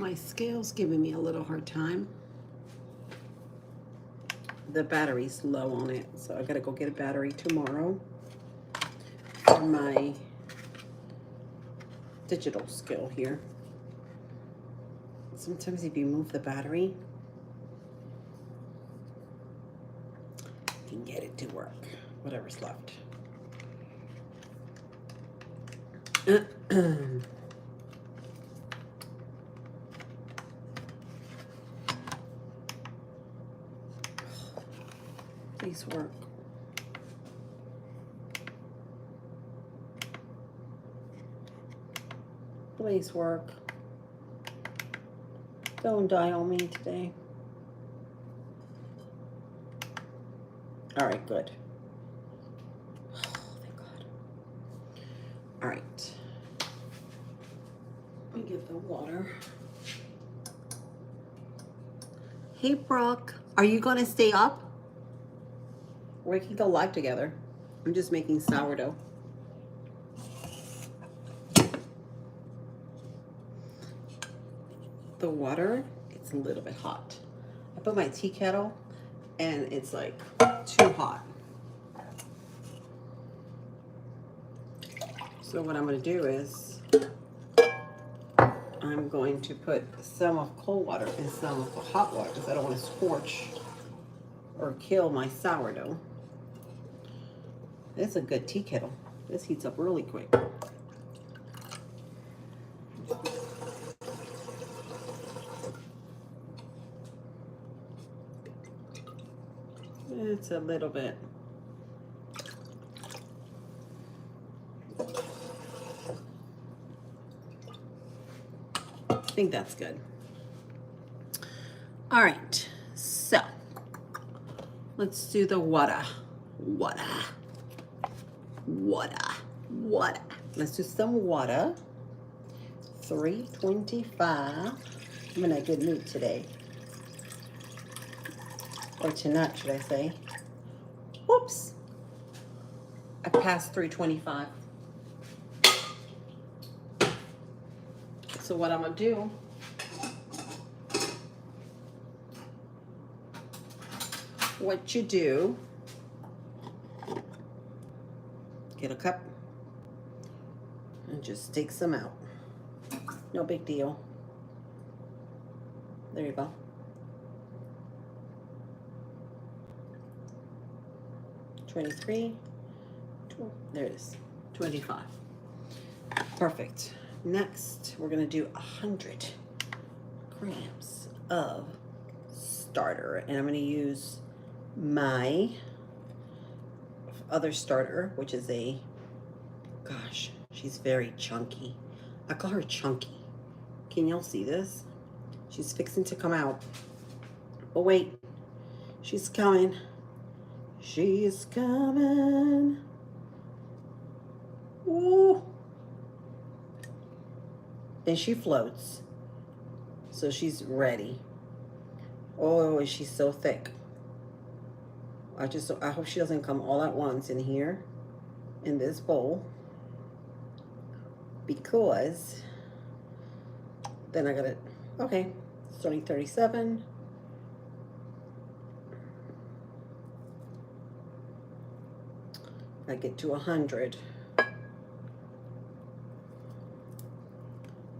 My scale's giving me a little hard time. The battery's low on it, so I gotta go get a battery tomorrow for my digital scale here. Sometimes if you move the battery, you can get it to work, whatever's left. Please work. Please work. Don't die on me today. All right, good. Oh, thank God. All right. Let me get the water. Hey, Brooke, are you gonna stay up? We can go live together. I'm just making sourdough. The water, it's a little bit hot. I put my tea kettle and it's like too hot. So what I'm gonna do is I'm going to put some of cold water and some of the hot water because I don't want to scorch or kill my sourdough. It's a good tea kettle. This heats up really quick. It's a little bit. I think that's good. All right, so let's do the water. Let's do some water. 325. I'm in a good mood today. Or tonight, should I say. Whoops. I passed 325. So what I'm gonna do, what you do, get a cup and just take some out. No big deal. There you go. $23. There it is. 25. Perfect. Next, we're gonna do 100 grams of starter, and I'm gonna use my other starter, which is a, gosh, she's very chunky. I call her chunky. Can y'all see this? She's fixing to come out. Oh wait, she's coming. She's coming. Ooh. And she floats. So she's ready. Oh, and she's so thick. I hope she doesn't come all at once in here, in this bowl. Because then I gotta, okay, starting 37. I get to 100.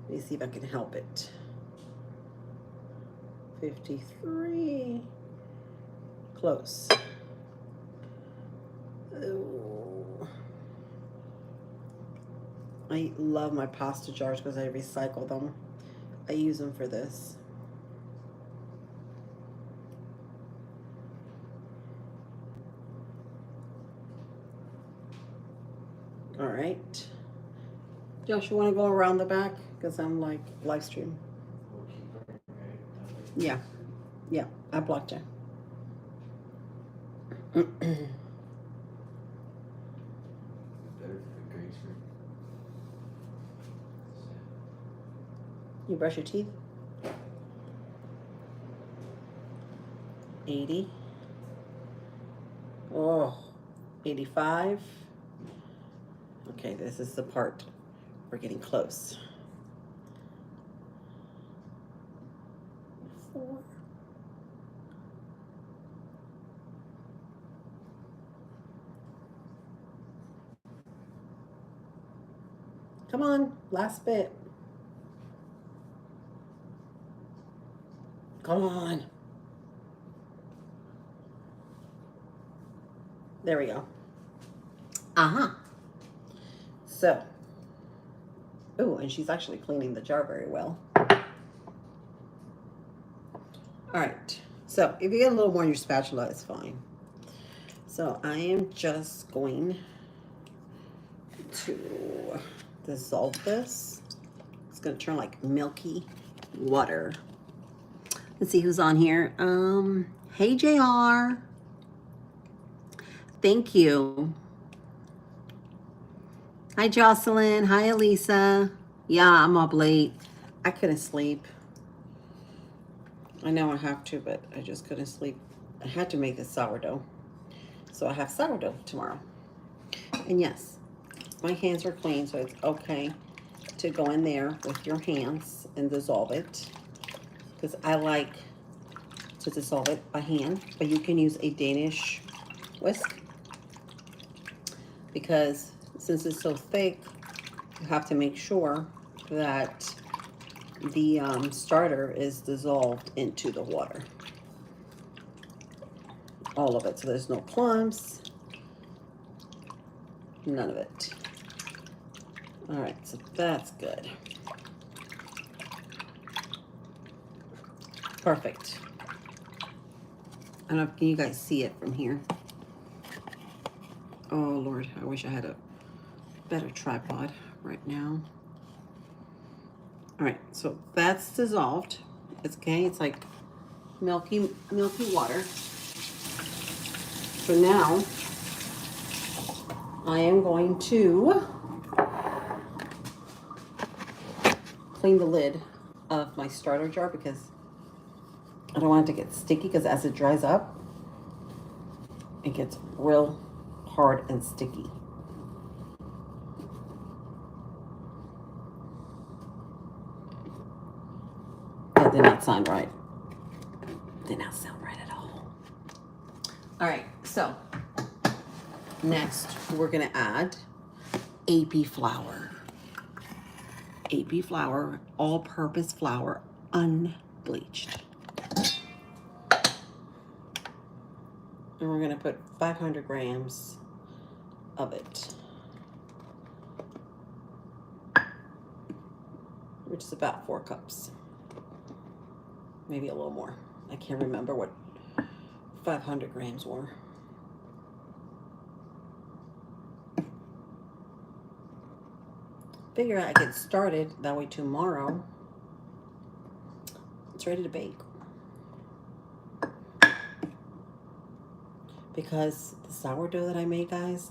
Let me see if I can help it. 53. Close. Ooh. I love my pasta jars because I recycle them. I use them for this. All right. Josh, you want to go around the back? Because I'm like live stream. Yeah. Yeah, I blocked you. You brush your teeth? 80. Oh, 85. Okay, this is the part. We're getting close. Come on, last bit. Come on. There we go. Uh-huh. So, oh, and she's actually cleaning the jar very well. All right. So if you get a little more on your spatula, it's fine. So I am just going to dissolve this. It's going to turn like milky water. Let's see who's on here. Hey JR. Thank you. Hi Jocelyn. Hi Elisa. Yeah, I'm up late. I couldn't sleep. I know I have to, but I just couldn't sleep. I had to make this sourdough. So I have sourdough tomorrow. And yes, my hands are clean, so it's okay to go in there with your hands and dissolve it. Because I like to dissolve it by hand, but you can use a Danish whisk. Because since it's so thick, you have to make sure that the starter is dissolved into the water. All of it, so there's no clumps, none of it. All right, so that's good. Perfect. I don't know if you guys see it from here. Oh Lord, I wish I had a better tripod right now. All right, so that's dissolved. It's okay, it's like milky water. So now I am going to clean the lid of my starter jar because I don't want it to get sticky, because as it dries up, it gets real hard and sticky. That did not sound right. Did not sound right at all. All right, so next we're gonna add AP flour. AP flour, all-purpose flour, unbleached. And we're gonna put 500 grams of it, which is about 4 cups. Maybe a little more. I can't remember what 500 grams were. Figure I get started, that way tomorrow it's ready to bake. Because the sourdough that I made, guys,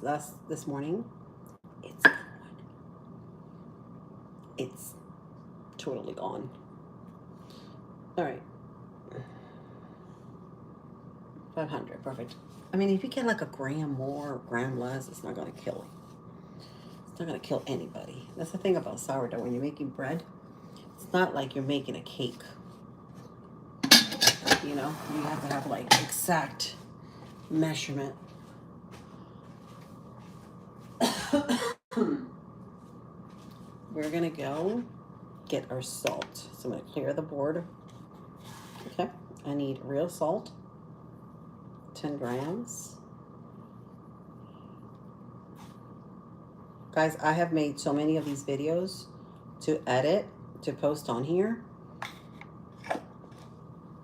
this morning, it's gone. It's totally gone. All right. 500, perfect. I mean, if you get like a gram more or gram less, it's not gonna kill it. It's not gonna kill anybody. That's the thing about sourdough. When you're making bread, it's not like you're making a cake. You know, you have to have like exact measurement. We're gonna go get our salt. So I'm gonna clear the board. Okay, I need real salt, 10 grams. Guys, I have made so many of these videos to edit, to post on here,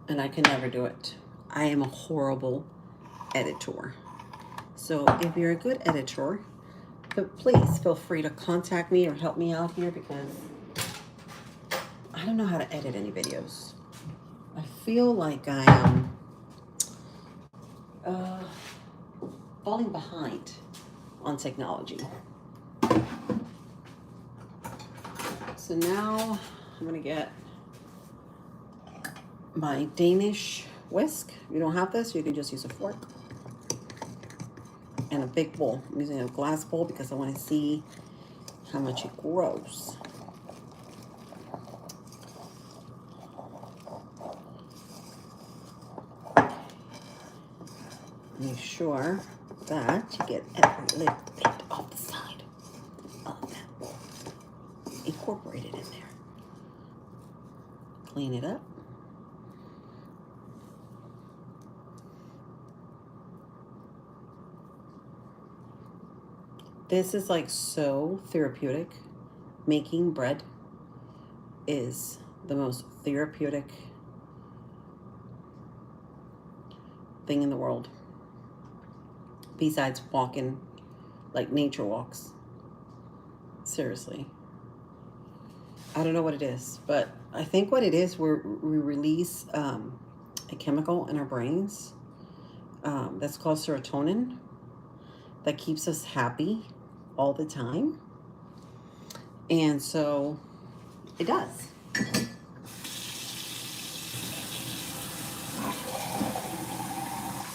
and I can never do it. I am a horrible editor. So if you're a good editor, please feel free to contact me or help me out here, because I don't know how to edit any videos. I feel like I am falling behind on technology. So now I'm gonna get my Danish whisk. If you don't have this, you can just use a fork. And a big bowl. I'm using a glass bowl because I want to see how much it grows. Make sure that you get every little bit off the side of that bowl. incorporated in there. Clean it up. This is like so therapeutic. Making bread is the most therapeutic thing in the world. Besides walking, like nature walks. Seriously. I don't know what it is, but I think what it is, we release a chemical in our brains that's called serotonin that keeps us happy all the time. And so it does.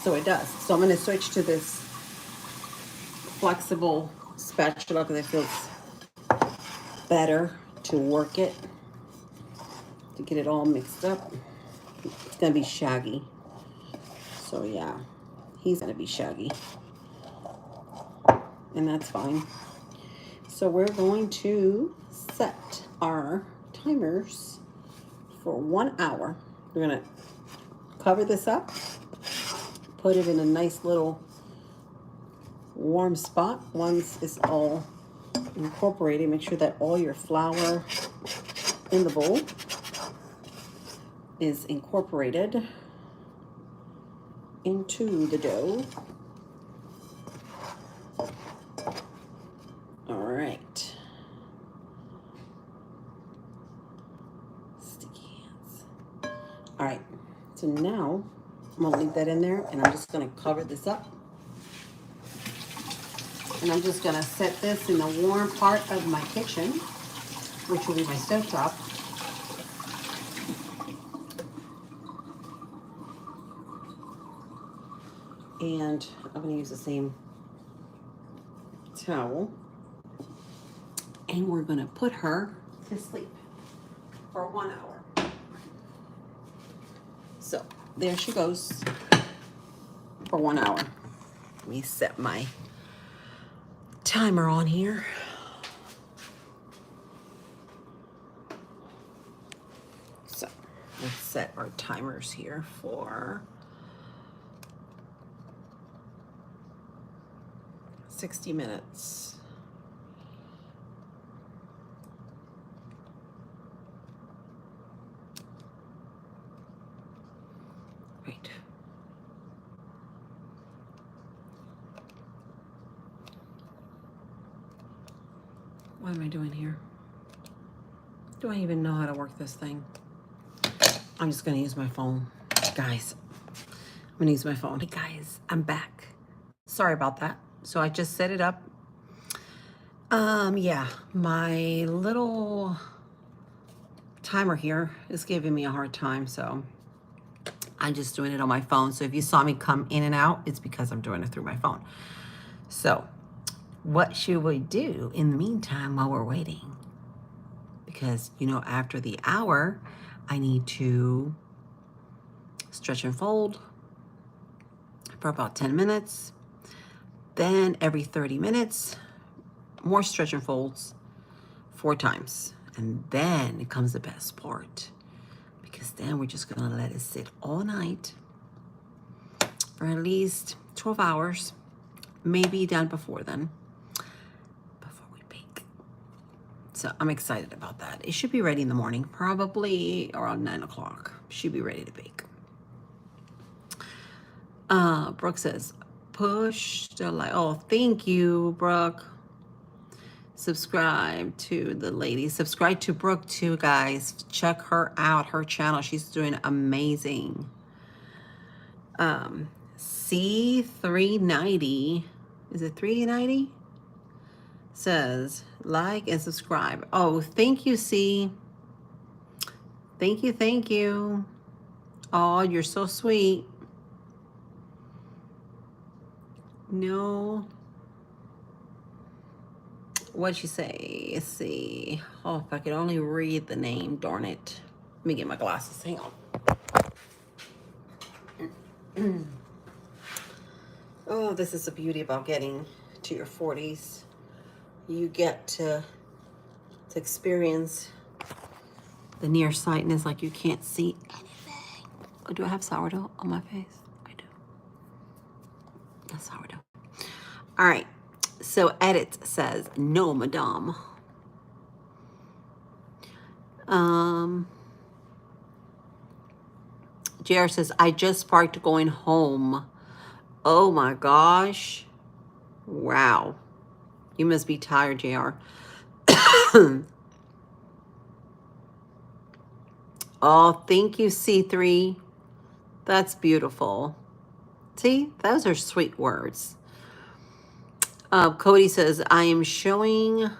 So it does. So I'm going to switch to this flexible spatula because it feels better to work it, to get it all mixed up. It's going to be shaggy. So yeah, he's going to be shaggy. And that's fine. So we're going to set our timers for 1 hour. We're going to cover this up, put it in a nice little warm spot. Once it's all incorporated, make sure that all your flour in the bowl is incorporated into the dough. All right. Sticky hands. All right. So now I'm gonna leave that in there, and I'm just gonna cover this up. And I'm just gonna set this in the warm part of my kitchen, which will be my stovetop. And I'm gonna use the same towel. And we're gonna put her to sleep for 1 hour. So there she goes for 1 hour. Let me set my timer on here. So let's set our timers here for 60 minutes. Right. What am I doing here? Do I even know how to work this thing? I'm just gonna use my phone. Guys, I'm gonna use my phone. Hey guys, I'm back. Sorry about that. So I just set it up. Yeah, my little timer here is giving me a hard time, so I'm just doing it on my phone. So if you saw me come in and out, it's because I'm doing it through my phone. So what should we do in the meantime while we're waiting? Because, you know, after the hour, I need to stretch and fold for about 10 minutes. Then every 30 minutes, more stretch and folds 4 times. And then it comes the best part, because then we're just gonna let it sit all night for at least 12 hours, maybe done before then, before we bake. So I'm excited about that. It should be ready in the morning, probably around 9 o'clock. Should be ready to bake. Brooke says, push the like. Oh, thank you, Brooke. Subscribe to the lady. Subscribe to Brooke too, guys. Check her out, her channel. She's doing amazing. C390, is it 390? Says like and subscribe. Oh, thank you, C. Thank you, thank you. Oh, you're so sweet. No. What'd she say? Let's see. Oh, if I could only read the name, darn it. Let me get my glasses. Hang on. Oh, this is the beauty about getting to your 40s. You get to to experience the nearsightedness, like you can't see anything. Oh, do I have sourdough on my face? I do. That's sourdough. All right. So edit says, no, madame. JR says, I just parked going home. Oh my gosh. Wow. You must be tired, JR. Oh, thank you, C3. That's beautiful. See, those are sweet words. Cody says, I am showing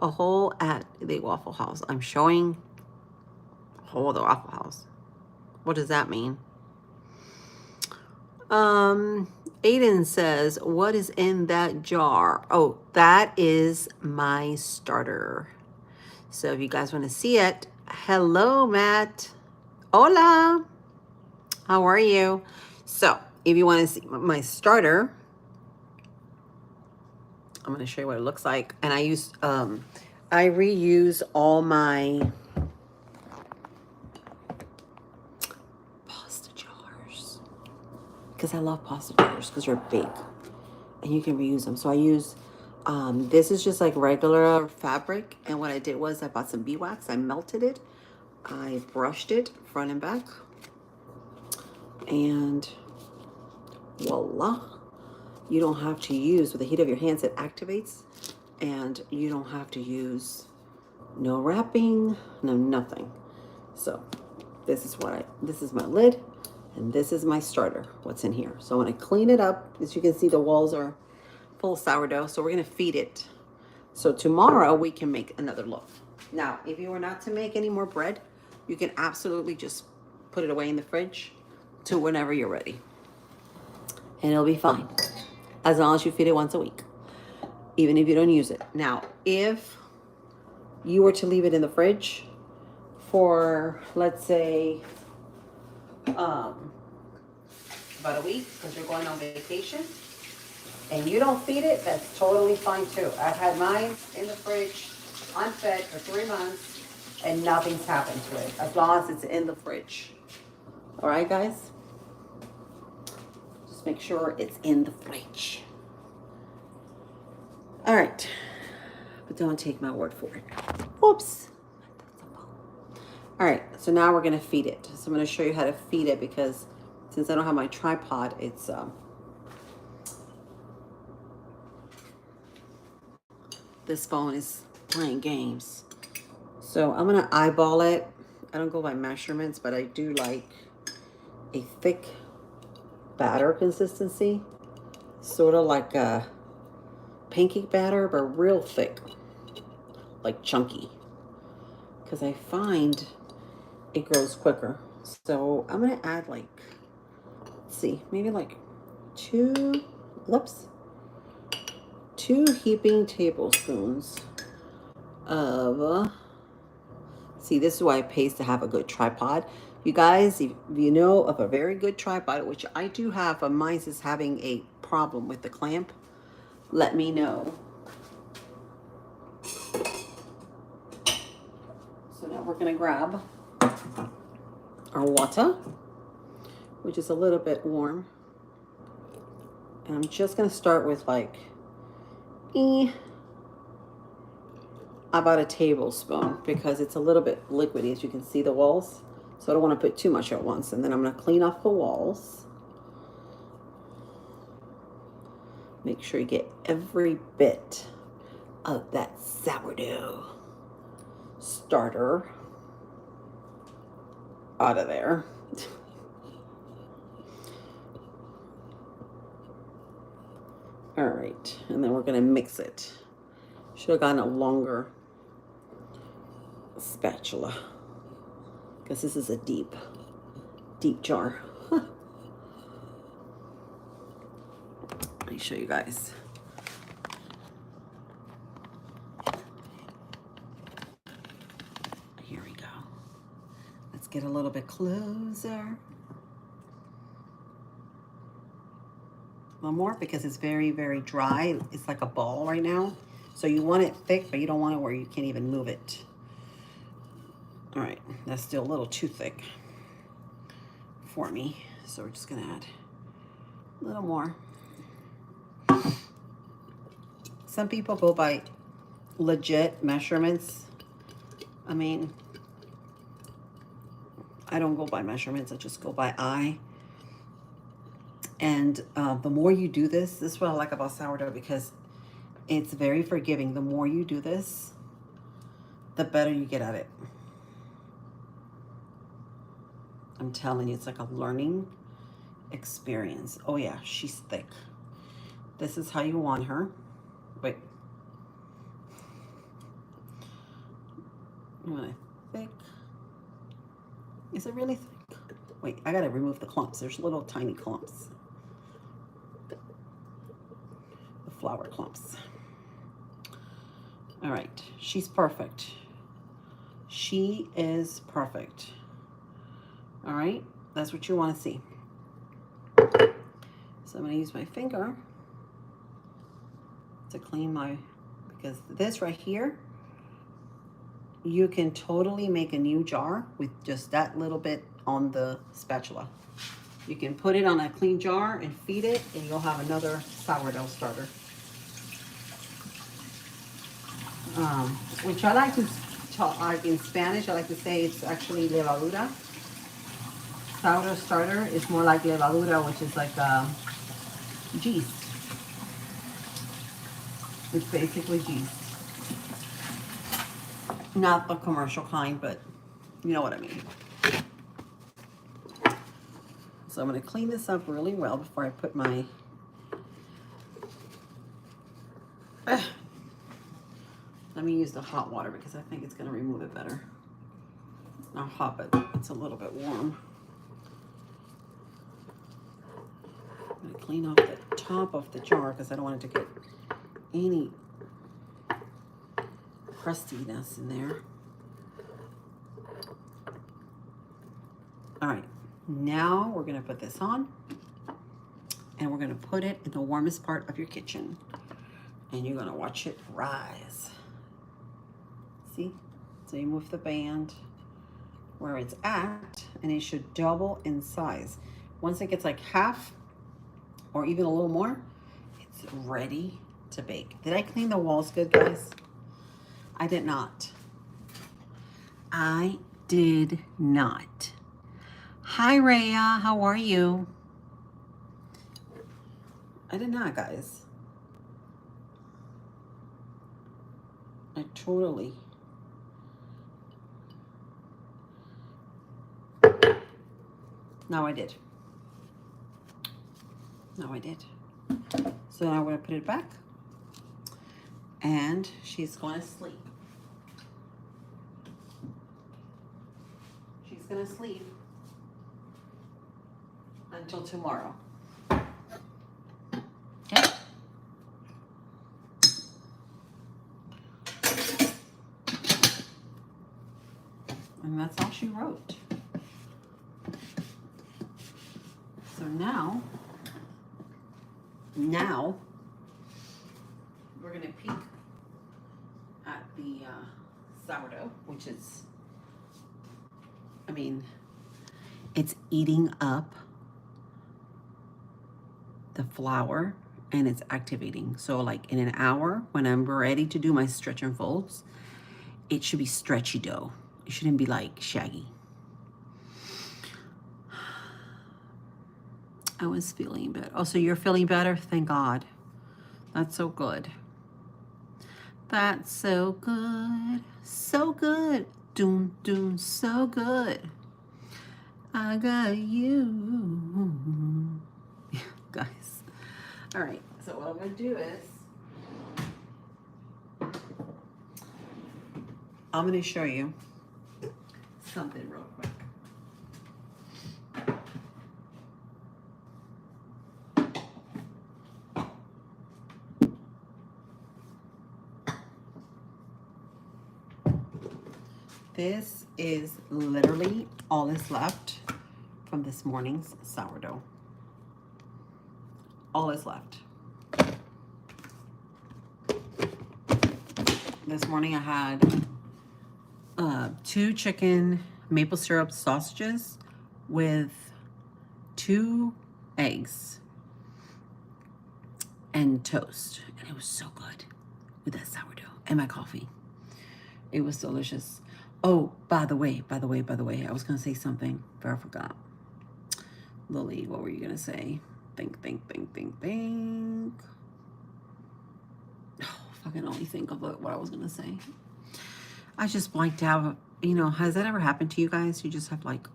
a hole at the Waffle House. I'm showing a hole at the Waffle House. What does that mean? Aiden says, what is in that jar? Oh, that is my starter. So if you guys want to see it, hello, Matt. Hola. How are you? So if you want to see my starter, I'm going to show you what it looks like. And I reuse all my pasta jars because I love pasta jars because they're big and you can reuse them. So I use, this is just like regular fabric. And what I did was I bought some beeswax. I melted it. I brushed it front and back. And voila. You don't have to use, with the heat of your hands, it activates. And you don't have to use no wrapping, no nothing. So this is my lid. And this is my starter, what's in here. So when I clean it up, as you can see, the walls are full of sourdough. So we're going to feed it. So tomorrow we can make another loaf. Now, if you were not to make any more bread, you can absolutely just put it away in the fridge to whenever you're ready. And it'll be fine. As long as you feed it once a week. Even if you don't use it. Now, if you were to leave it in the fridge for, let's say, about a week, because you're going on vacation, and you don't feed it, that's totally fine too. I've had mine in the fridge, unfed for 3 months, and nothing's happened to it, as long as it's in the fridge. All right, guys? Just make sure it's in the fridge. All right, but don't take my word for it. Oops. All right, so now we're gonna feed it. So I'm gonna show you how to feed it because since I don't have my tripod, it's this phone is playing games. So I'm gonna eyeball it. I don't go by measurements, but I do like a thick batter consistency, sort of like a pancake batter, but real thick, like chunky, because I find it grows quicker. So I'm gonna add like, let's see, maybe like two heaping tablespoons of, see, this is why it pays to have a good tripod. You guys, if you know of a very good tripod, which I do have, but mine is having a problem with the clamp, let me know. So now we're gonna grab our water, which is a little bit warm. And I'm just gonna start with like about a tablespoon because it's a little bit liquidy, as you can see the walls. So I don't want to put too much at once. And then I'm gonna clean off the walls. Make sure you get every bit of that sourdough starter out of there. All right, and then we're gonna mix it. Should have gotten a longer spatula because this is a deep jar. Let me show you guys. Here we go. Let's get a little bit closer. A little more because it's very, very dry. It's like a ball right now. So you want it thick, but you don't want it where you can't even move it. All right, that's still a little too thick for me. So we're just gonna add a little more. Some people go by legit measurements. I mean, I don't go by measurements, I just go by eye. And the more you do this is what I like about sourdough, because it's very forgiving. The more you do this, the better you get at it. I'm telling you, it's like a learning experience. Oh yeah, she's thick. This is how you want her. Wait. You want it thick? Is it really thick? Wait, I gotta remove the clumps. There's little tiny clumps. The flour clumps. All right, she's perfect. She is perfect. All right, that's what you want to see. So I'm gonna use my finger to clean my, because this right here, you can totally make a new jar with just that little bit on the spatula. You can put it on a clean jar and feed it, and you'll have another sourdough starter. Which I like to talk in Spanish, I like to say it's actually levadura. Sourdough starter is more like levadura, which is like yeast. It's basically yeast. Not the commercial kind, but you know what I mean. So I'm going to clean this up really well before I put my... Let me use the hot water because I think it's going to remove it better. Not hot, but it's a little bit warm. I'm going to clean off the top of the jar because I don't want it to get any crustiness in there. All right, now we're going to put this on, and we're going to put it in the warmest part of your kitchen, and you're going to watch it rise. See? So you move the band where it's at, and it should double in size. Once it gets like half or even a little more, it's ready to bake. Did I clean the walls good, guys? I did not. I did not. Hi, Rhea. How are you? I did not, guys. I totally. No, I did. No, I did. So now I'm going to put it back. And she's going to sleep. She's going to sleep until tomorrow. Okay? And that's all she wrote. So now we're going to peek at the sourdough, which is, I mean, it's eating up the flour and it's activating. So like in an hour, when I'm ready to do my stretch and folds, it should be stretchy dough. It shouldn't be like shaggy. I was feeling better. Oh, so you're feeling better? Thank God. That's so good. That's so good. So good. Doom, doom, so good. I got you. Guys. All right. So what I'm going to do is I'm going to show you something real quick. This is literally all that's left from this morning's sourdough. All is left. This morning I had 2 chicken maple syrup sausages with 2 eggs and toast. And it was so good with that sourdough and my coffee. It was delicious. Oh, by the way, I was going to say something, but I forgot. Lily, what were you going to say? Think. Oh, if I can only think of what I was going to say. I just blanked out. You know, has that ever happened to you guys? You just have like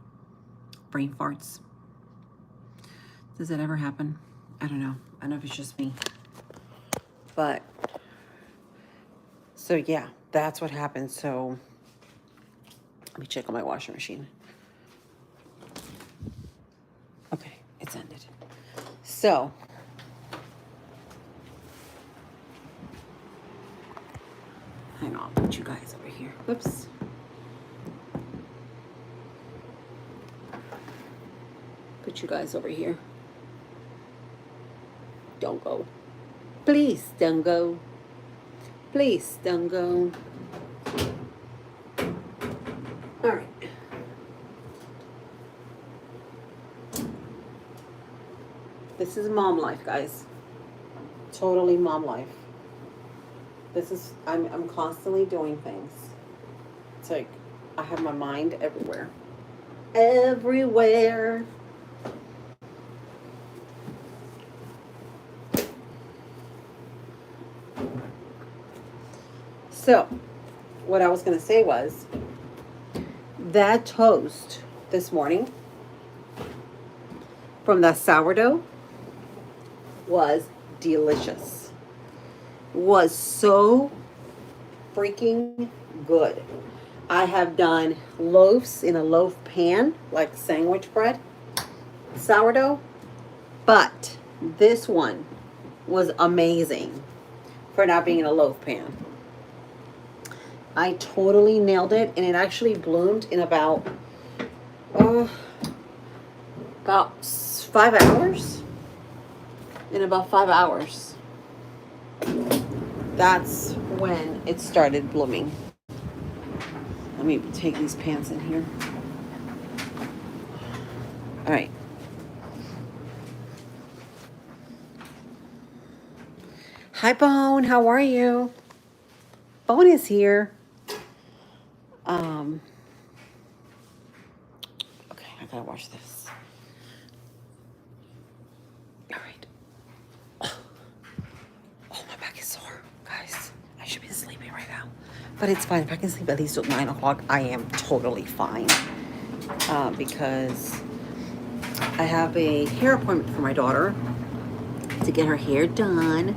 brain farts? Does that ever happen? I don't know. I don't know if it's just me. But, so yeah, that's what happened. So, let me check on my washing machine. Okay, it's ended. So, hang on, I'll put you guys over here. Whoops. Put you guys over here. Don't go. Please don't go. Please don't go. All right. This is mom life, guys. Totally mom life. This is, I'm constantly doing things. It's like I have my mind everywhere. Everywhere. So, what I was going to say was that toast this morning from that sourdough was delicious. Was so freaking good. I have done loaves in a loaf pan, like sandwich bread, sourdough, but this one was amazing for not being in a loaf pan. I totally nailed it, and it actually bloomed in about 5 hours. In about 5 hours. That's when it started blooming. Let me take these pants in here. All right. Hi, Bone. How are you? Bone is here. Okay, I gotta wash this. All right. Oh, my back is sore, guys. I should be sleeping right now, but it's fine. If I can sleep at least at 9 o'clock, I am totally fine. Because I have a hair appointment for my daughter to get her hair done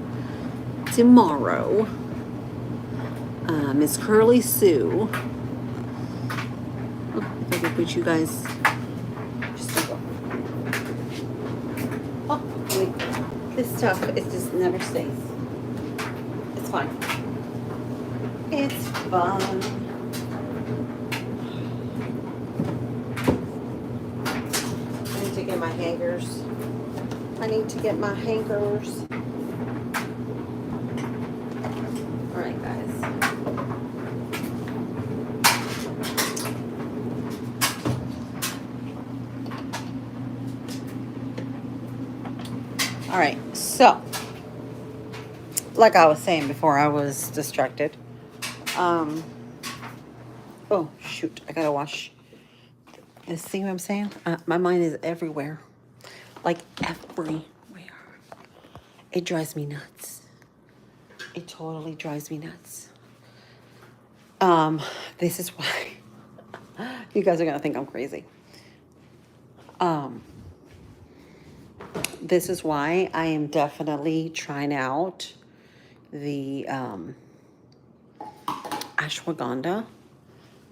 tomorrow. Miss Curly Sue. Oh, if I could put you guys just go. Oh, wait. This stuff, it just never stays. It's fine. It's fine. I need to get my hangers. All right, guys. All right, so like I was saying before I was distracted. Oh shoot, I gotta wash. You see what I'm saying? My mind is everywhere, like everywhere. It drives me nuts. It totally drives me nuts. This is why you guys are gonna think I'm crazy. This is why I am definitely trying out the ashwagandha,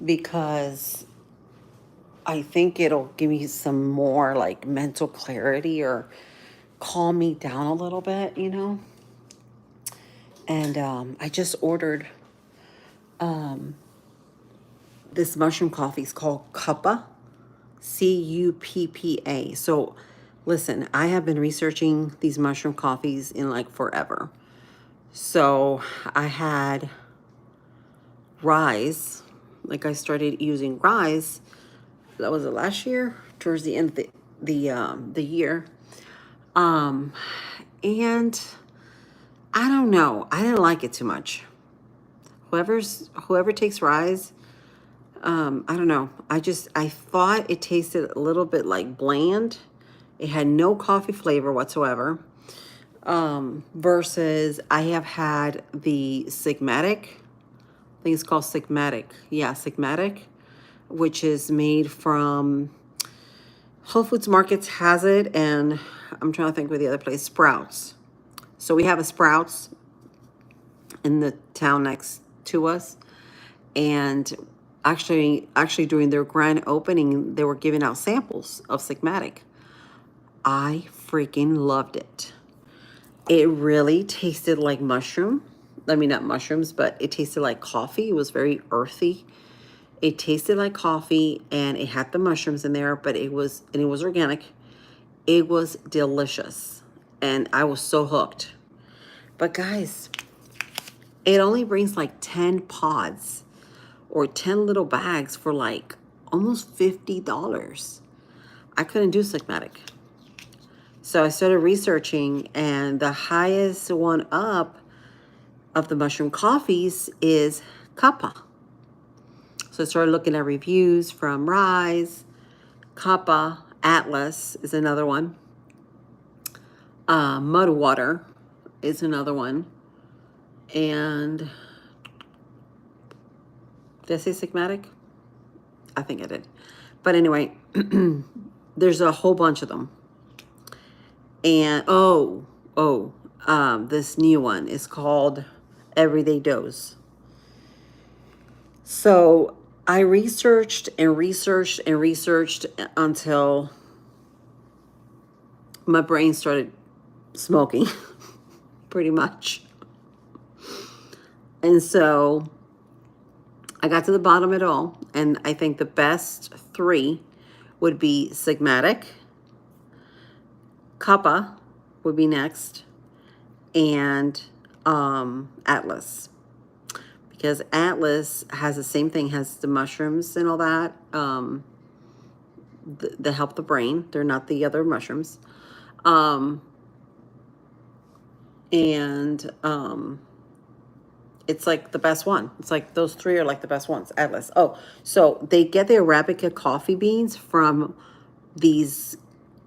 because I think it'll give me some more like mental clarity or calm me down a little bit, you know. And I just ordered this mushroom coffee. It's called Cuppa, Cuppa. So listen, I have been researching these mushroom coffees in like forever. So I had Rise. Like I started using Rise. That was it last year, towards the end of the year. Um, and I don't know. I didn't like it too much. Whoever takes Rise, I don't know. I thought it tasted a little bit like bland. It had no coffee flavor whatsoever. Versus I have had the Sigmatic. I think it's called Sigmatic. Yeah, Sigmatic, which is made from Whole Foods Markets has it, and I'm trying to think where the other place, Sprouts. So we have a Sprouts in the town next to us, and actually during their grand opening, they were giving out samples of Sigmatic. I freaking loved it. It really tasted like mushroom. I mean, not mushrooms, but it tasted like coffee. It was very earthy. It tasted like coffee, and it had the mushrooms in there, but it was organic. It was delicious, and I was so hooked. But guys, it only brings like 10 pods or 10 little bags for like almost $50. I couldn't do Sigmatic. So I started researching, and the highest one up of the mushroom coffees is Kappa. So I started looking at reviews from Rise, Kappa, Atlas is another one. Mud Water is another one. And did I say Sigmatic? I think I did. But anyway, there's a whole bunch of them. And this new one is called Everyday Dose. So I researched until my brain started smoking, pretty much. And so I got to the bottom of it all, and I think the best three would be Sigmatic, Kappa would be next, and Atlas. Because Atlas has the same thing, has the mushrooms and all that that help the brain. They're not the other mushrooms. It's like the best one. It's like those three are like the best ones. Atlas. Oh, so they get the Arabica coffee beans from these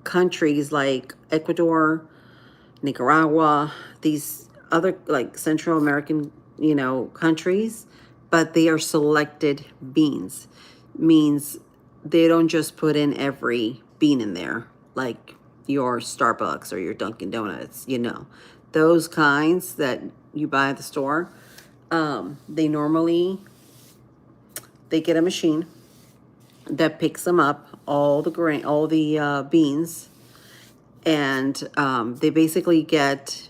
countries like Ecuador, Nicaragua, these other like Central American, countries, but they are selected beans. Means they don't just put in every bean in there like your Starbucks or your Dunkin' Donuts, those kinds that you buy at the store. They get a machine that picks them up, all the beans, and they basically get,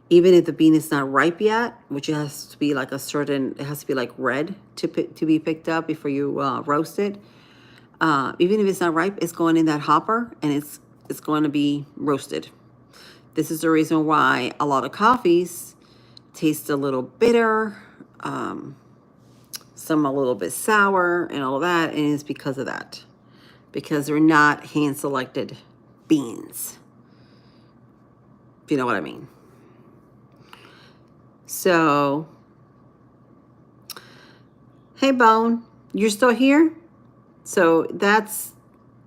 even if the bean is not ripe yet, which it has to be like it has to be like red to be picked up before you roast it. Even if it's not ripe, it's going in that hopper, and it's going to be roasted. This is the reason why a lot of coffees taste a little bitter, some a little bit sour, and all of that, and it's because of that. Because they're not hand-selected beans. If you know what I mean. So, hey, Bone, you're still here? So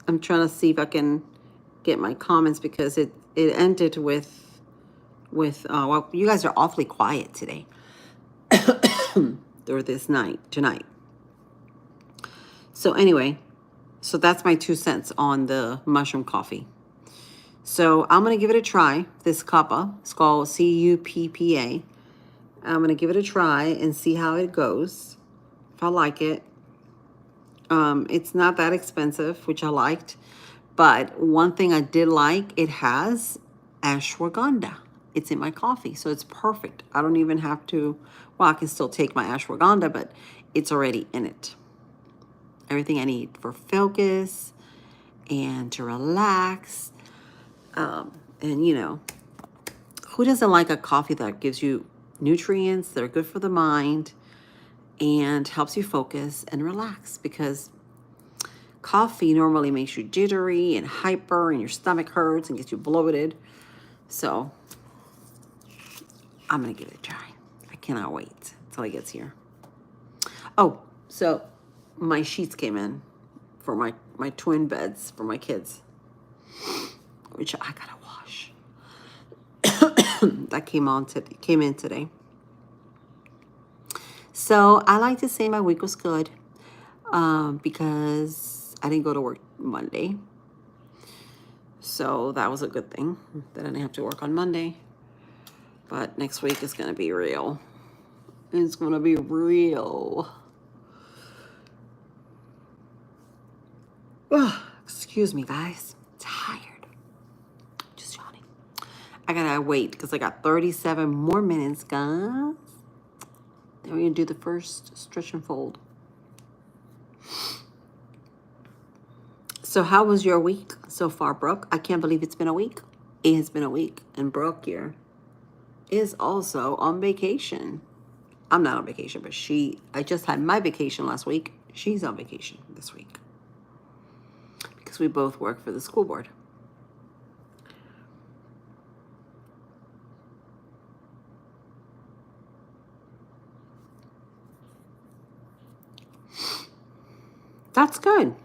I'm trying to see if I can get my comments, because it ended with well, you guys are awfully quiet today. Or tonight. So anyway, so that's my 2 cents on the mushroom coffee. So I'm going to give it a try. This Kappa, it's called Cuppa. I'm going to give it a try and see how it goes. If I like it. It's not that expensive, which I liked. But one thing I did like, it has ashwagandha. It's in my coffee, so it's perfect. I don't even have to, well, I can still take my ashwagandha, but it's already in it. Everything I need for focus and to relax. And, who doesn't like a coffee that gives you nutrients that are good for the mind and helps you focus and relax, because coffee normally makes you jittery and hyper and your stomach hurts and gets you bloated. So I'm going to give it a try. I cannot wait till it gets here. Oh, so my sheets came in for my twin beds for my kids, which I got to wash. That came in today. So I like to say my week was good, because I didn't go to work Monday. So that was a good thing that I didn't have to work on Monday. But next week is going to be real. It's going to be real. Oh, excuse me, guys. Tired. Just yawning. I got to wait because I got 37 more minutes, guys. Then we're going to do the first stretch and fold. So how was your week so far, Brooke? I can't believe it's been a week. It has been a week. And Brooke here is also on vacation. I'm not on vacation, but I just had my vacation last week. She's on vacation this week, because we both work for the school board. That's good.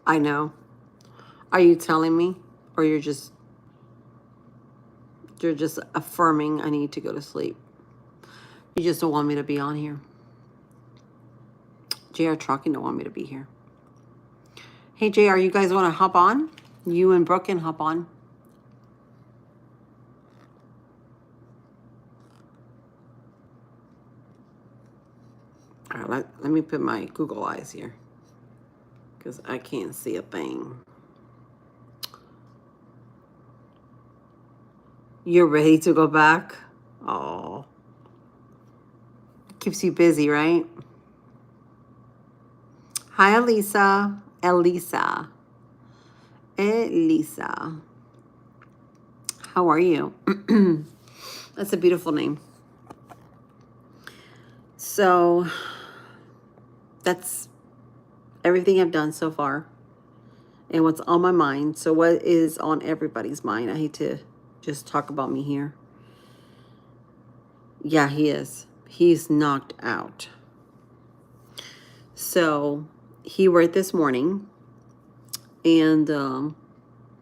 I know. Are you telling me, or you're just affirming I need to go to sleep? You just don't want me to be on here. JR Trucking don't want me to be here. Hey, JR, you guys want to hop on? You and Brooke can hop on. All right, let me put my Google eyes here, because I can't see a thing. You're ready to go back? Oh. Keeps you busy, right? Hi, Elisa. Elisa. How are you? That's a beautiful name. So that's everything I've done so far and what's on my mind. So what is on everybody's mind? I hate to just talk about me here. Yeah, he is. He's knocked out. So he worked this morning, and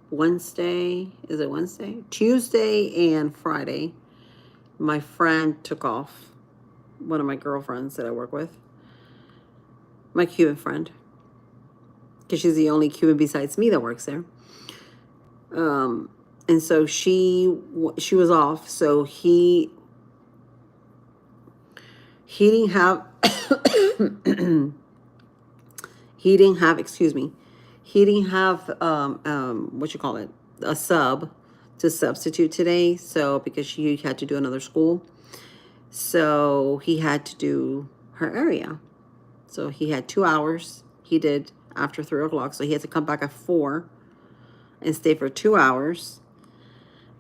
Wednesday, is it Wednesday? Tuesday and Friday, my friend took off. One of my girlfriends that I work with, my Cuban friend, because she's the only Cuban besides me that works there. And so she was off, so he didn't have he didn't have what you call it, a sub to substitute today. So because she had to do another school, so he had to do her area. So he had 2 hours. He did after 3 o'clock. So he had to come back at 4 and stay for 2 hours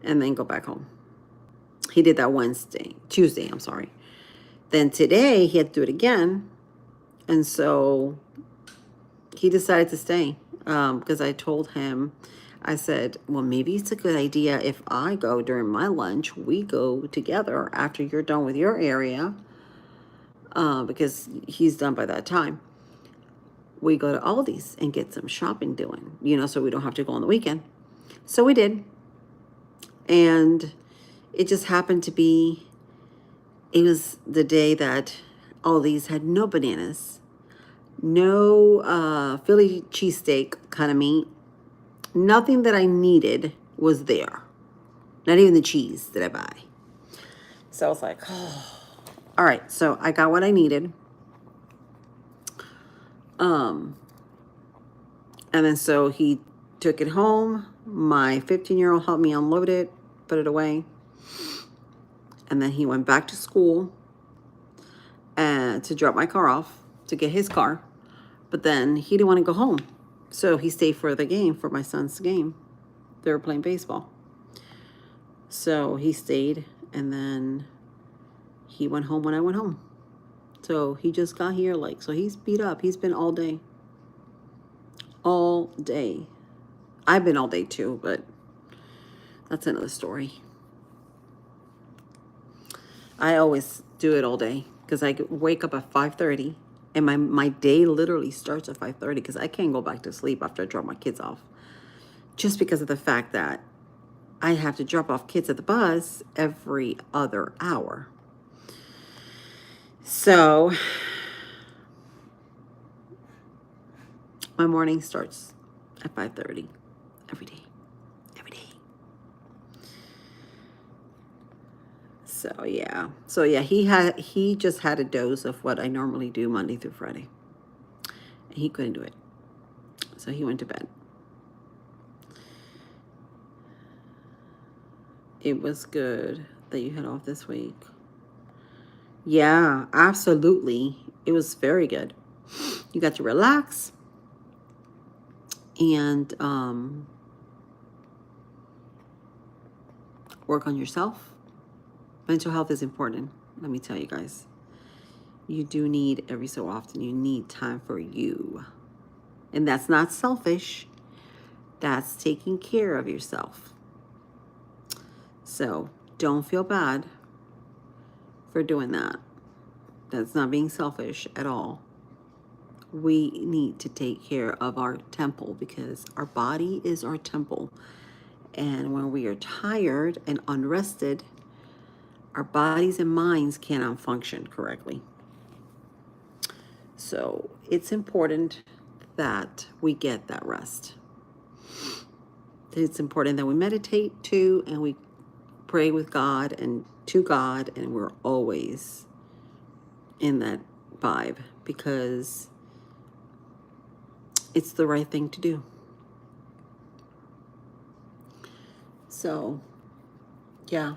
and then go back home. He did that Tuesday, I'm sorry. Then today he had to do it again. And so he decided to stay, because I told him, I said, well, maybe it's a good idea if I go during my lunch, we go together after you're done with your area, because he's done by that time. We go to Aldi's and get some shopping doing, so we don't have to go on the weekend. So we did. And it just happened to be, it was the day that Aldi's had no bananas, no Philly cheesesteak kind of meat. Nothing that I needed was there. Not even the cheese that I buy. So I was like, oh. All right, so I got what I needed. And then so he took it home. My 15-year-old helped me unload it, put it away. And then he went back to school and to drop my car off to get his car. But then he didn't want to go home. So he stayed for the game, for my son's game. They were playing baseball. So he stayed and then he went home when I went home. So he just got here, like, so he's beat up. He's been all day. All day. I've been all day too, but that's another story. I always do it all day because I wake up at 5:30 and my day literally starts at 5:30 because I can't go back to sleep after I drop my kids off. Just because of the fact that I have to drop off kids at the bus every other hour. So my morning starts at 5:30 every day. Every day. So yeah, he just had a dose of what I normally do Monday through Friday. And he couldn't do it. So he went to bed. It was good that you had off this week. Yeah, absolutely. It was very good. You got to relax and work on yourself. Mental health is important. Let me tell you guys. You do need, every so often, you need time for you. And that's not selfish. That's taking care of yourself. So don't feel bad for doing that. That's not being selfish at all. We need to take care of our temple because our body is our temple. And when we are tired and unrested, our bodies and minds cannot function correctly. So it's important that we get that rest. It's important that we meditate too, and we pray with God and to God, and we're always in that vibe because it's the right thing to do. So, yeah.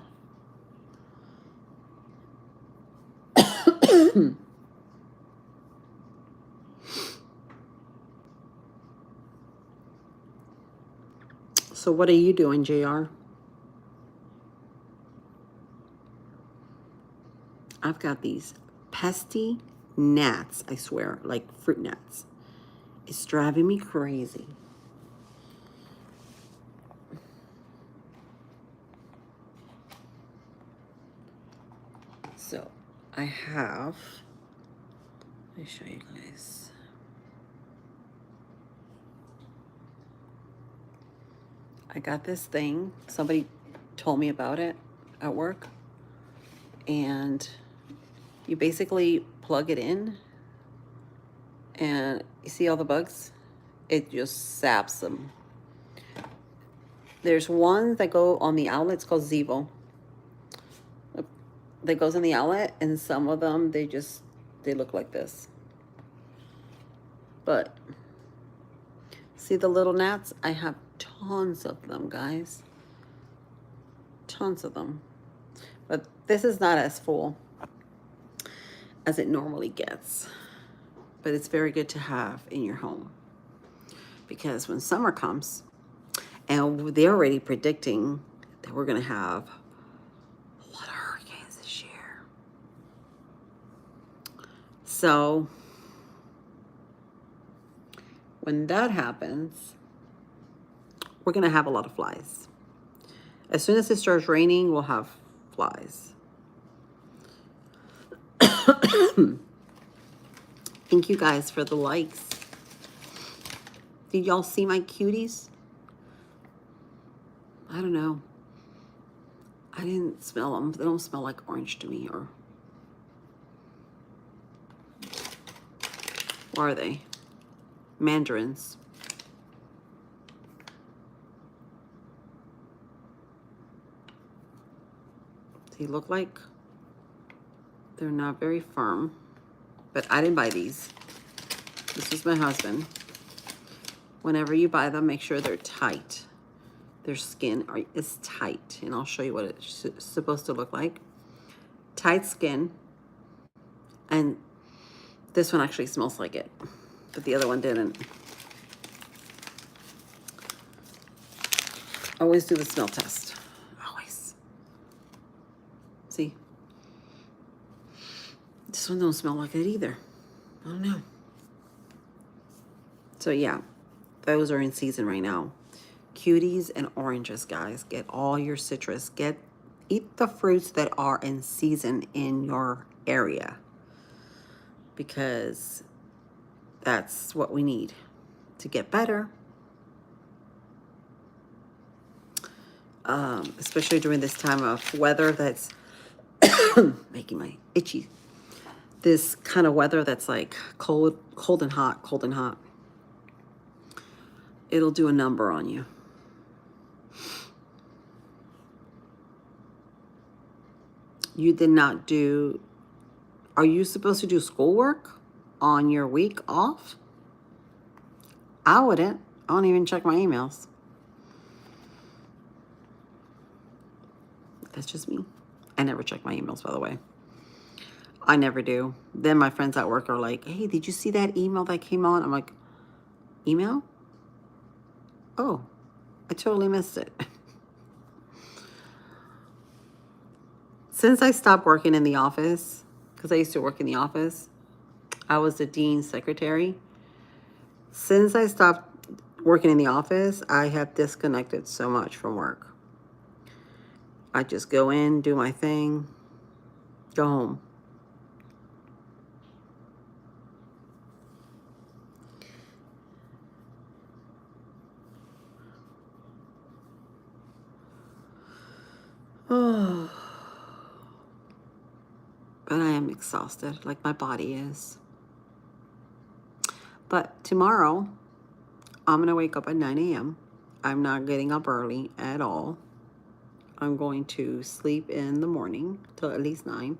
So what are you doing, JR? I've got these pesky gnats, I swear, like fruit gnats. It's driving me crazy. So I have, let me show you guys. I got this thing. Somebody told me about it at work. And you basically plug it in and you see all the bugs? It just saps them. There's one that go on the outlet. It's called Zevo. That goes in the outlet, and some of them, they look like this. But see the little gnats? I have tons of them, guys. Tons of them. But this is not as full as it normally gets. But it's very good to have in your home. Because when summer comes, and they're already predicting that we're going to have a lot of hurricanes this year. So when that happens, we're going to have a lot of flies. As soon as it starts raining, we'll have flies. Thank you guys for the likes. Did y'all see my cuties? I don't know. I didn't smell them. They don't smell like orange to me. Or what are they? Mandarins. They look like they're not very firm, but I didn't buy these. This is my husband. Whenever you buy them, make sure they're tight. Their skin is tight, and I'll show you what it's supposed to look like. Tight skin, and this one actually smells like it, but the other one didn't. Always do the smell test. Always. This one don't smell like it either. I don't know. So yeah, those are in season right now. Cuties and oranges, guys. Get all your citrus. Eat the fruits that are in season in your area, because that's what we need to get better. Especially during this time of weather that's making my itchy. This kind of weather that's like cold and hot, cold and hot. It'll do a number on you. You did not do, are you supposed to do schoolwork on your week off? I wouldn't. I don't even check my emails. That's just me. I never check my emails, by the way. I never do. Then my friends at work are like, hey, did you see that email that came on? I'm like, email? Oh, I totally missed it. Since I stopped working in the office, because I used to work in the office, I was the dean's secretary. Since I stopped working in the office, I have disconnected so much from work. I just go in, do my thing, go home. Oh, but I am exhausted, like my body is. But tomorrow, I'm going to wake up at 9 a.m. I'm not getting up early at all. I'm going to sleep in the morning till at least 9.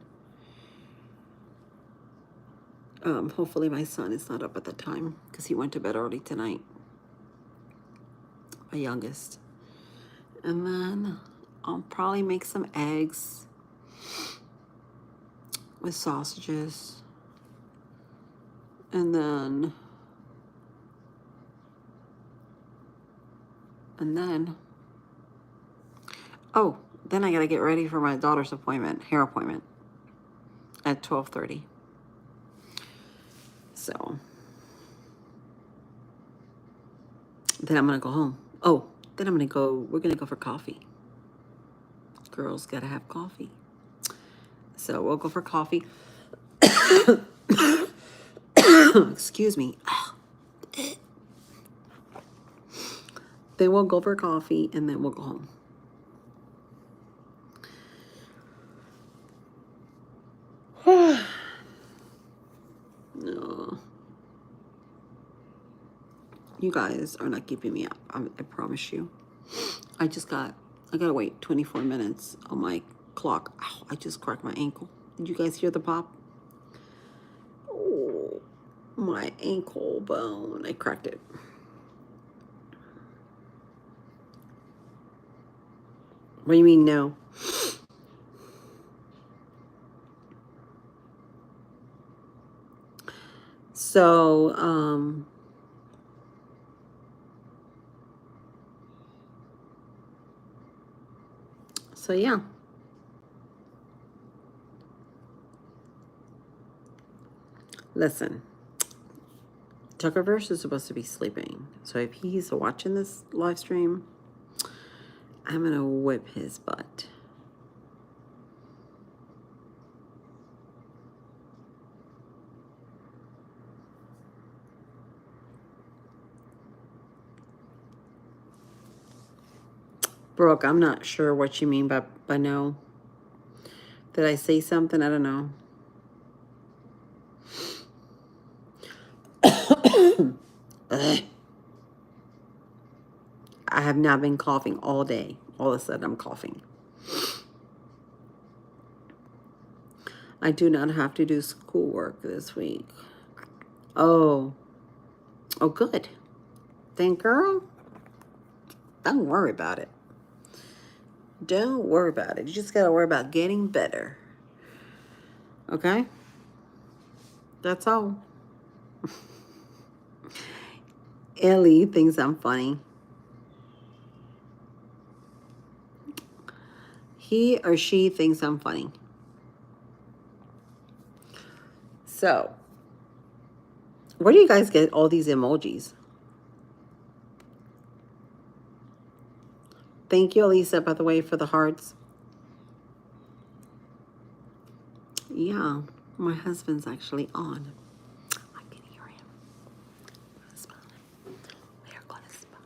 Hopefully my son is not up at the time, because he went to bed early tonight. My youngest. And then I'll probably make some eggs with sausages. And then oh, then I gotta get ready for my daughter's appointment, hair appointment, at 12:30. So then I'm gonna go home. Oh, then we're gonna go for coffee. Girls gotta have coffee. So we'll go for coffee. Excuse me. Then we'll go for coffee, and then we'll go home. No. You guys are not keeping me up. I promise you. I gotta wait 24 minutes on my clock. Ow, I just cracked my ankle. Did you guys hear the pop? Oh, my ankle bone. I cracked it. What do you mean no? So, so yeah. Listen, Tuckerverse is supposed to be sleeping. So if he's watching this live stream, I'm going to whip his butt. Brooke, I'm not sure what you mean by no. Did I say something? I don't know. I have not been coughing all day. All of a sudden, I'm coughing. I do not have to do schoolwork this week. Oh, good. Then, girl, don't worry about it. Don't worry about it. You just got to worry about getting better. Okay? That's all. Ellie thinks I'm funny. He or she thinks I'm funny. So, where do you guys get all these emojis? Thank you, Elisa, by the way, for the hearts. Yeah, my husband's actually on. I can hear him. Smiling. We are gonna smile.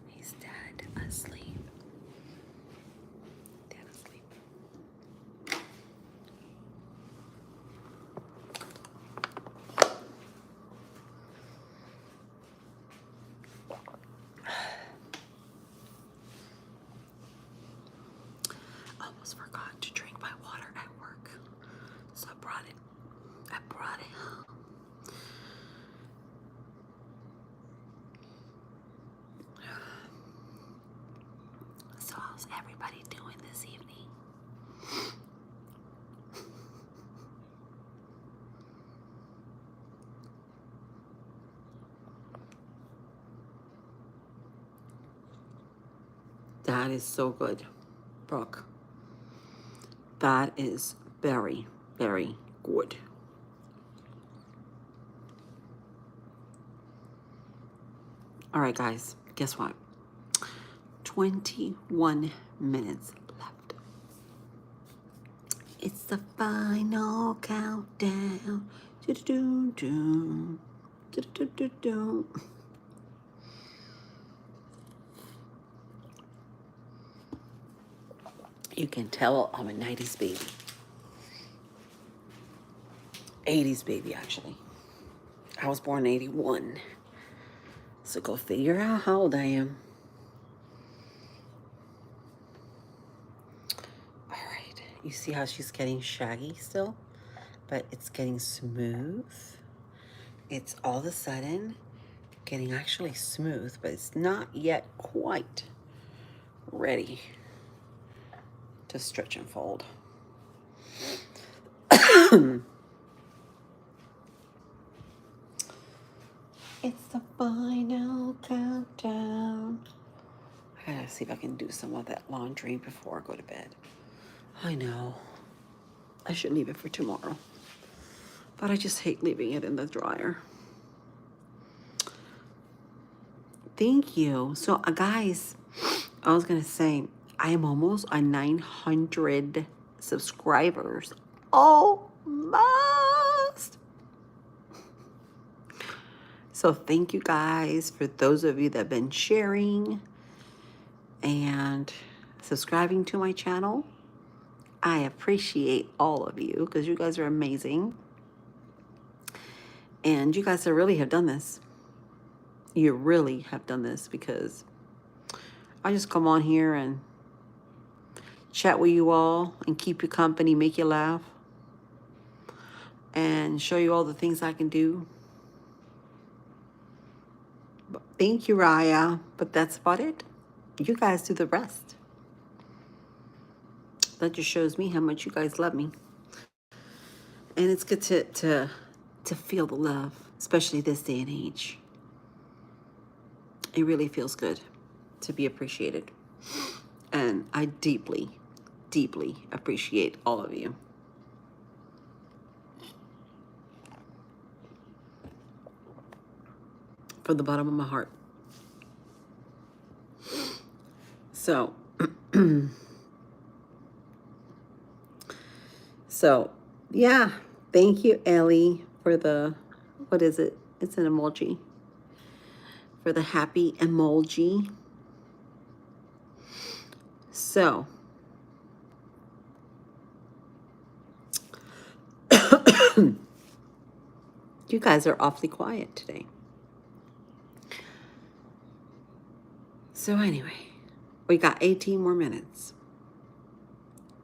He's dead asleep. Dead asleep. Almost forgot to drink my water at work, so I brought it. So how's everybody doing this evening? That is so good, Brooke. That is very, very good. All right, guys, guess what? 21 minutes left. It's the final countdown. Do-do-do-do. Do-do-do-do. You can tell I'm a 90s baby. 80s baby, actually. I was born in 81. So go figure out how old I am. All right. You see how she's getting shaggy still? But it's getting smooth. It's all of a sudden getting actually smooth, but it's not yet quite ready to stretch and fold. It's the final countdown. I gotta see if I can do some of that laundry before I go to bed. I know. I should leave it for tomorrow. But I just hate leaving it in the dryer. Thank you. So, guys, I was gonna say, I am almost on 900 subscribers. Almost. So thank you guys for those of you that have been sharing and subscribing to my channel. I appreciate all of you because you guys are amazing. And you guys really have done this. You really have done this because I just come on here and chat with you all and keep you company, make you laugh, and show you all the things I can do. But thank you, Raya. But that's about it. You guys do the rest. That just shows me how much you guys love me. And it's good to feel the love, especially this day and age. It really feels good to be appreciated. And I deeply, deeply appreciate all of you. From the bottom of my heart. So, yeah. Thank you, Ellie, for the, what is it? It's an emoji. For the happy emoji. So, you guys are awfully quiet today. So anyway, we got 18 more minutes.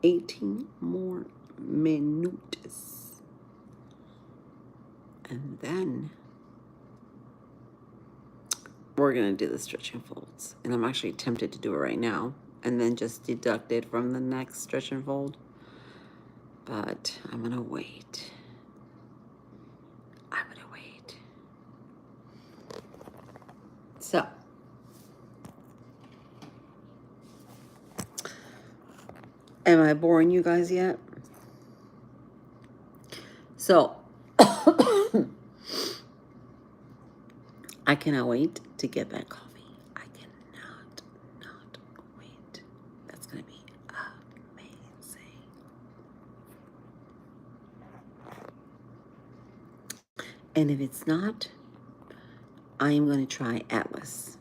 18 more minutes. And then we're going to do the stretch and folds. And I'm actually tempted to do it right now and then just deduct it from the next stretch and fold. But I'm going to wait. I'm going to wait. So, am I boring you guys yet? So, I cannot wait to get that coffee. I cannot not wait. That's going to be amazing. And if it's not, I am going to try Atlas.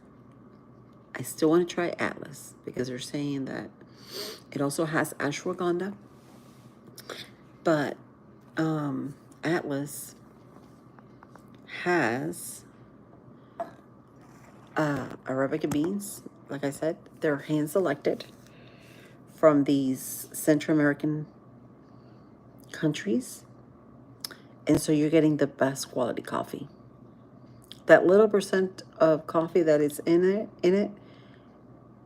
I still want to try Atlas because they're saying that it also has ashwagandha. But Atlas has Arabica beans. Like I said, they're hand selected from these Central American countries. And so you're getting the best quality coffee. That little percent of coffee that is in it,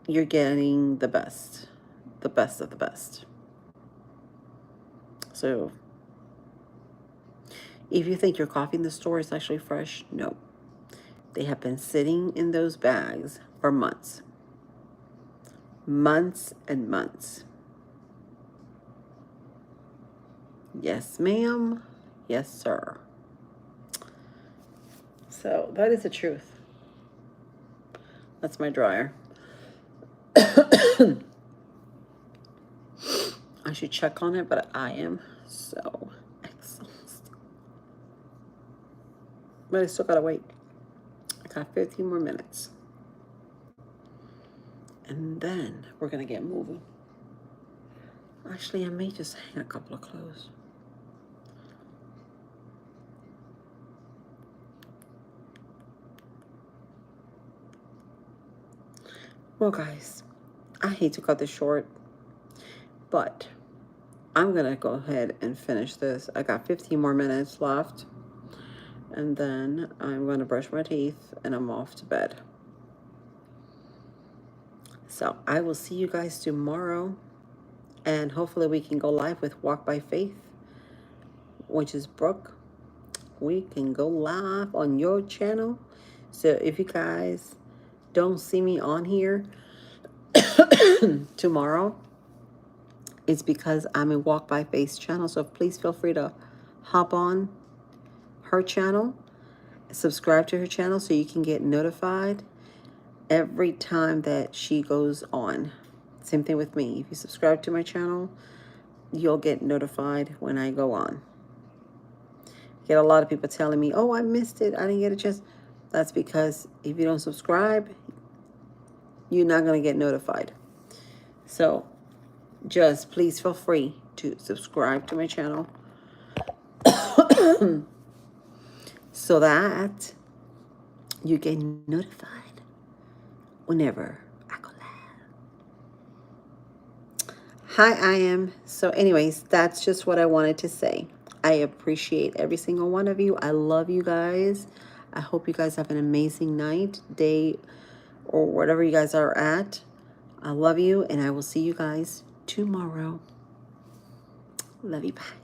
you're getting the best of the best. So if you think your coffee in the store is actually fresh, no. They have been sitting in those bags for months. Months and months. Yes, ma'am. Yes, sir. So that is the truth. That's my dryer. I should check on it, but I am so exhausted. But I still gotta wait. I got 15 more minutes. And then we're gonna get moving. Actually, I may just hang a couple of clothes. Well, guys, I hate to cut this short, but I'm gonna go ahead and finish this. I got 15 more minutes left, and then I'm gonna brush my teeth and I'm off to bed. So I will see you guys tomorrow, and hopefully we can go live with Walk by Faith, which is Brooke. We can go live on your channel. So if you guys don't see me on here tomorrow, it's because I'm in Walk by Faith's channel. So please feel free to hop on her channel, subscribe to her channel so you can get notified every time that she goes on. Same thing with me. If you subscribe to my channel, you'll get notified when I go on. Get a lot of people telling me, oh, I missed it, I didn't get a chance. That's because if you don't subscribe, you're not going to get notified. So just please feel free to subscribe to my channel so that you get notified whenever I go live. Hi, I am. So anyways, that's just what I wanted to say. I appreciate every single one of you. I love you guys. I hope you guys have an amazing night, day, or whatever you guys are at. I love you, and I will see you guys tomorrow. Love you. Bye.